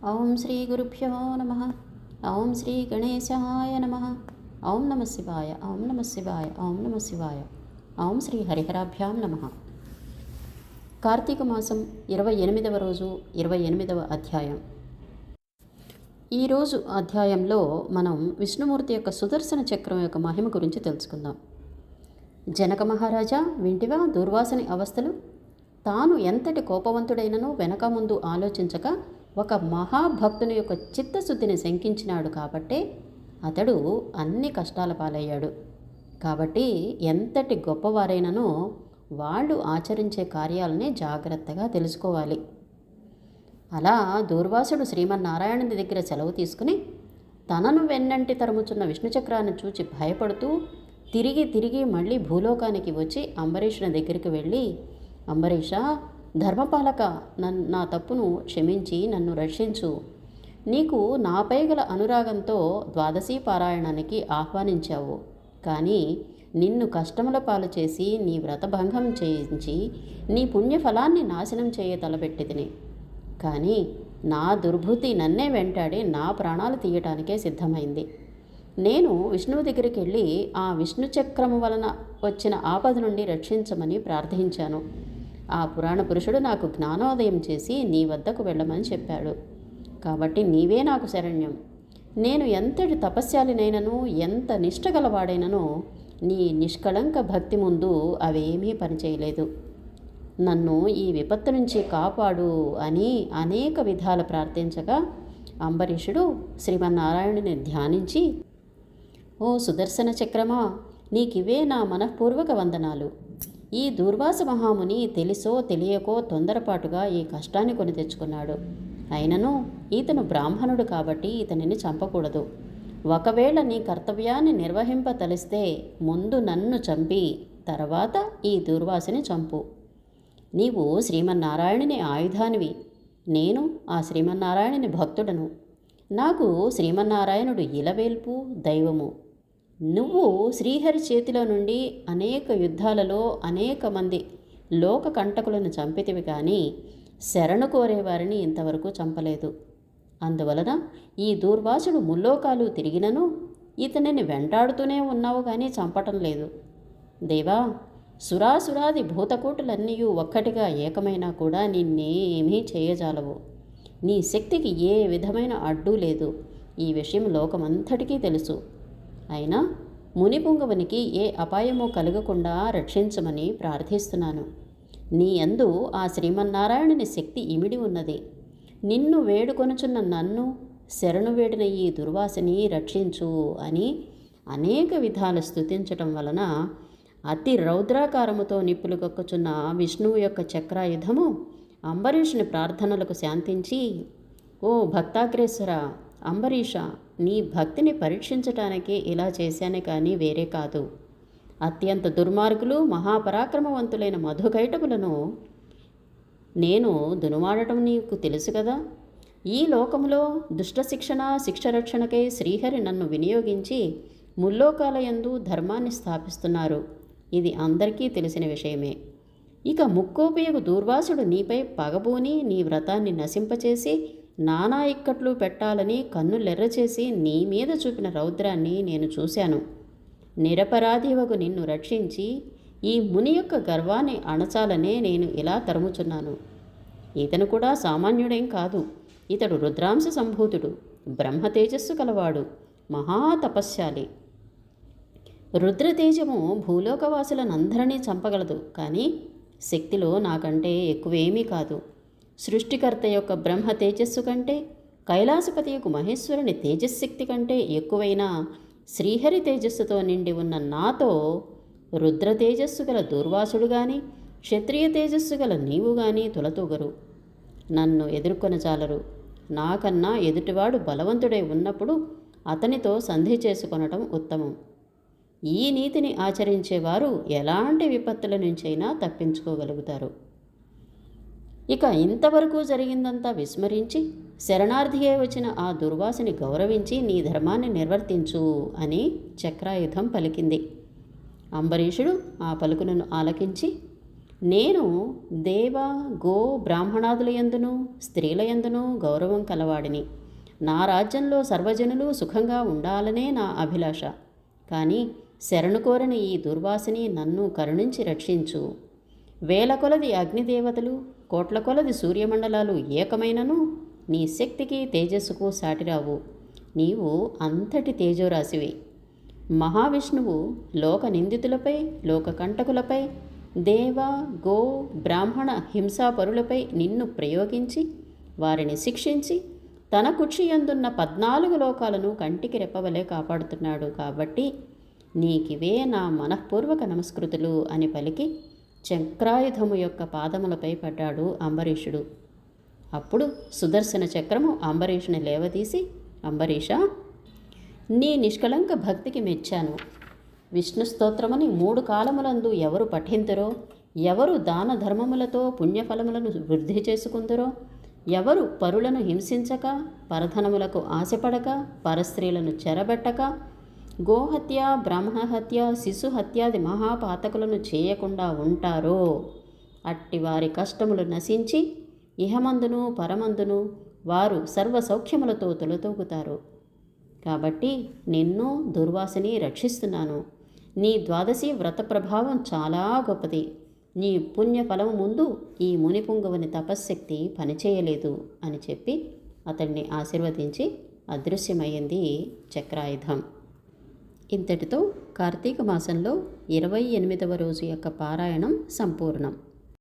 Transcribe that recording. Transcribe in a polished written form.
ఓం శ్రీ గురుభ్యో నమ. ఓం శ్రీ గణేశాయ నమ. ఓం నమ శివాయ. ఓం నమ శివాయ. ఓం నమ శివాయ. ఓం శ్రీ హరిహరాభ్యాం నమ. కార్తీక మాసం 28వ రోజు 28వ అధ్యాయం. ఈరోజు అధ్యాయంలో మనం విష్ణుమూర్తి యొక్క సుదర్శన చక్రం యొక్క మహిమ గురించి తెలుసుకుందాం. జనక మహారాజా, వింటివా దూర్వాసుని అవస్థలు? తాను ఎంతటి కోపవంతుడైననో వెనక ముందు ఆలోచించక ఒక మహాభక్తుని యొక్క చిత్తశుద్ధిని శంకించినాడు కాబట్టే అతడు అన్ని కష్టాల పాలయ్యాడు. కాబట్టి ఎంతటి గొప్పవారైననో వాళ్ళు ఆచరించే కార్యాలని జాగ్రత్తగా తెలుసుకోవాలి. అలా దూర్వాసుడు శ్రీమన్నారాయణుని దగ్గర సెలవు తీసుకుని తనను వెన్నంటి తరుముచున్న విష్ణుచక్రాన్ని చూచి భయపడుతూ తిరిగి మళ్ళీ భూలోకానికి వచ్చి అంబరీషుని దగ్గరికి వెళ్ళి, అంబరీష, ధర్మపాలక, నా తప్పును క్షమించి నన్ను రక్షించు. నీకు నాపై గల అనురాగంతో ద్వాదశీ పారాయణానికి ఆహ్వానించావు. కానీ నిన్ను కష్టముల పాలు చేసి నీ వ్రతభంగం చేయించి నీ పుణ్యఫలాన్ని నాశనం చేయ తలపెట్టితిని. కానీ నా దుర్బుద్ధి నన్నే వెంటాడి నా ప్రాణాలు తీయటానికే సిద్ధమైంది. నేను విష్ణువు దగ్గరికి వెళ్ళి ఆ విష్ణు చక్రము వలన వచ్చిన ఆపద నుండి రక్షించమని ప్రార్థించాను. ఆ పురాణ పురుషుడు నాకు జ్ఞానోదయం చేసి నీ వద్దకు వెళ్ళమని చెప్పాడు. కాబట్టి నీవే నాకు శరణ్యం. నేను ఎంతటి తపస్యాలినైనను ఎంత నిష్టగలవాడైనను నీ నిష్కళంక భక్తి ముందు అవేమీ పనిచేయలేదు. నన్ను ఈ విపత్తు నుంచి కాపాడు అని అనేక విధాల ప్రార్థించగా అంబరీషుడు శ్రీమన్నారాయణుని ధ్యానించి, ఓ సుదర్శన చక్రమా, నీకివే నా మనఃపూర్వక వందనాలు. ఈ దూర్వాస మహాముని తెలిసో తెలియకో తొందరపాటుగా ఈ కష్టాన్ని కొని తెచ్చుకున్నాడు. అయినను ఈతను బ్రాహ్మణుడు కాబట్టి ఇతనిని చంపకూడదు. ఒకవేళ నీ కర్తవ్యాన్ని నిర్వహింపతలిస్తే ముందు నన్ను చంపి తర్వాత ఈ దూర్వాసుని చంపు. నీవు శ్రీమన్నారాయణుని ఆయుధానివి. నేను ఆ శ్రీమన్నారాయణుని భక్తుడను. నాకు శ్రీమన్నారాయణుడు ఇలవేల్పు దైవము. నువ్వు శ్రీహరి చేతిలో నుండి అనేక యుద్ధాలలో అనేక మంది లోక కంటకులను చంపితివి, కానీ శరణు కోరేవారిని ఇంతవరకు చంపలేదు. అందువలన ఈ దూర్వాసుడు ముల్లోకాలు తిరిగినను ఇతనిని వెంటాడుతూనే ఉన్నావు, కానీ చంపటం లేదు. దేవా, సురాసురాది భూతకోటులన్నీ ఒక్కటిగా ఏకమైనా కూడా నిన్నేమీ చేయజాలవు. నీ శక్తికి ఏ విధమైన అడ్డు లేదు. ఈ విషయం లోకమంతటికీ తెలుసు. అయినా మునిపుంగవునికి ఏ అపాయమూ కలగకుండా రక్షించమని ప్రార్థిస్తున్నాను. నీ యందు ఆ శ్రీమన్నారాయణుని శక్తి ఇమిడి ఉన్నది. నిన్ను వేడుకొనుచున్న నన్ను, శరణు వేడిన ఈ దుర్వాసిని రక్షించు అని అనేక విధాలు స్తుతించటం వలన అతి రౌద్రాకారముతో నిప్పులు కక్కుచున్న విష్ణువు యొక్క చక్రాయుధము అంబరీషుని ప్రార్థనలకు శాంతించి, ఓ భక్తాగ్రేశ్వర అంబరీష, నీ భక్తిని పరీక్షించటానికే ఇలా చేశానే కానీ వేరే కాదు. అత్యంత దుర్మార్గులు మహాపరాక్రమవంతులైన మధుకైటకులను నేను దునుమాడటం నీకు తెలుసు కదా. ఈ లోకములో దుష్ట శిక్షరక్షణకై శ్రీహరి నన్ను వినియోగించి ముల్లోకాలయందు ధర్మాన్ని స్థాపిస్తున్నారు. ఇది అందరికీ తెలిసిన విషయమే. ఇక ముక్కోపియకు దూర్వాసుడు నీపై పగబూని నీ వ్రతాన్ని నశింపచేసి నానా ఇక్కట్లు పెట్టాలని కన్నులెర్రచేసి నీ మీద చూపిన రౌద్రాన్ని నేను చూశాను. నిరపరాధివకు నిన్ను రక్షించి ఈ ముని యొక్క గర్వాన్ని అణచాలనే నేను ఇలా తరుముచున్నాను. ఇతను కూడా సామాన్యుడేం కాదు. ఇతడు రుద్రాంశ సంభూతుడు, బ్రహ్మ తేజస్సు కలవాడు, మహాతపస్శాలి. రుద్రతేజము భూలోకవాసులనందరినీ చంపగలదు, కానీ శక్తిలో నాకంటే ఎక్కువేమీ కాదు. సృష్టికర్త యొక్క బ్రహ్మ తేజస్సు కంటే, కైలాసపతి యొక్క మహేశ్వరుని తేజశక్తి కంటే ఎక్కువైన శ్రీహరి తేజస్సుతో నిండి ఉన్న నాతో రుద్ర తేజస్సు గల దూర్వాసుడు కానీ, క్షత్రియ తేజస్సు గల నీవు కానీ తులతూగరు. నన్ను ఎదుర్కొనజాలరు. నాకన్నా ఎదుటివాడు బలవంతుడై ఉన్నప్పుడు అతనితో సంధి చేసుకొనటం ఉత్తమం. ఈ నీతిని ఆచరించేవారు ఎలాంటి విపత్తుల నుంచైనా తప్పించుకోగలుగుతారు. ఇక ఇంతవరకు జరిగిందంతా విస్మరించి శరణార్థియే వచ్చిన ఆ దుర్వాసిని గౌరవించి నీ ధర్మాన్ని నిర్వర్తించు అని చక్రాయుధం పలికింది. అంబరీషుడు ఆ పలుకులను ఆలకించి, నేను దేవ గో బ్రాహ్మణాదుల యందును స్త్రీల యందును గౌరవం కలవాడిని. నా రాజ్యంలో సర్వజనులు సుఖంగా ఉండాలనే నా అభిలాష. కానీ శరణు కోరని ఈ దుర్వాసిని నన్ను కరుణించి రక్షించు. వేల కొలది అగ్నిదేవతలు, కోట్ల కొలది సూర్యమండలాలు ఏకమైనను నీ శక్తికి తేజస్సుకు సాటిరావు. నీవు అంతటి తేజోరాశివి. మహావిష్ణువు లోక నిందితులపై, లోక కంటకులపై, దేవ గో బ్రాహ్మణ హింసాపరులపై నిన్ను ప్రయోగించి వారిని శిక్షించి తన కుక్షియందున్న 14 లోకాలను కంటికి రెప్పవలే కాపాడుతున్నాడు. కాబట్టి నీకివే నా మనఃపూర్వక నమస్కృతులు అని పలికి చక్రాయుధము యొక్క పాదములపై పడ్డాడు అంబరీషుడు. అప్పుడు సుదర్శన చక్రము అంబరీషుని లేవదీసి, అంబరీష, నీ నిష్కళంక భక్తికి మెచ్చాను. విష్ణు స్తోత్రముని 3 కాలములందు ఎవరు పఠింతురో, ఎవరు దాన ధర్మములతో పుణ్యఫలములను వృద్ధి చేసుకుందరో, ఎవరు పరులను హింసించక, పరధనములకు ఆశపడక, పరస్త్రీలను చెరబెట్టక, గోహత్య, బ్రాహ్మణహత్య, శిశుహత్యాది మహాపాతకులను చేయకుండా ఉంటారో అట్టి వారి కష్టములు నశించి ఇహమందును పరమందును వారు సర్వ సౌఖ్యములతో తొలతూగుతారు. కాబట్టి నిన్ను దుర్వాసిని రక్షిస్తున్నాను. నీ ద్వాదశి వ్రత ప్రభావం చాలా గొప్పది. నీ పుణ్యఫలము ముందు ఈ మునిపుంగవుని తపశ్శక్తి పనిచేయలేదు అని చెప్పి అతన్ని ఆశీర్వదించి అదృశ్యమయ్యింది చక్రాయుధం. ఇంతటితో కార్తీక మాసంలో 28వ రోజు యొక్క పారాయణం సంపూర్ణం.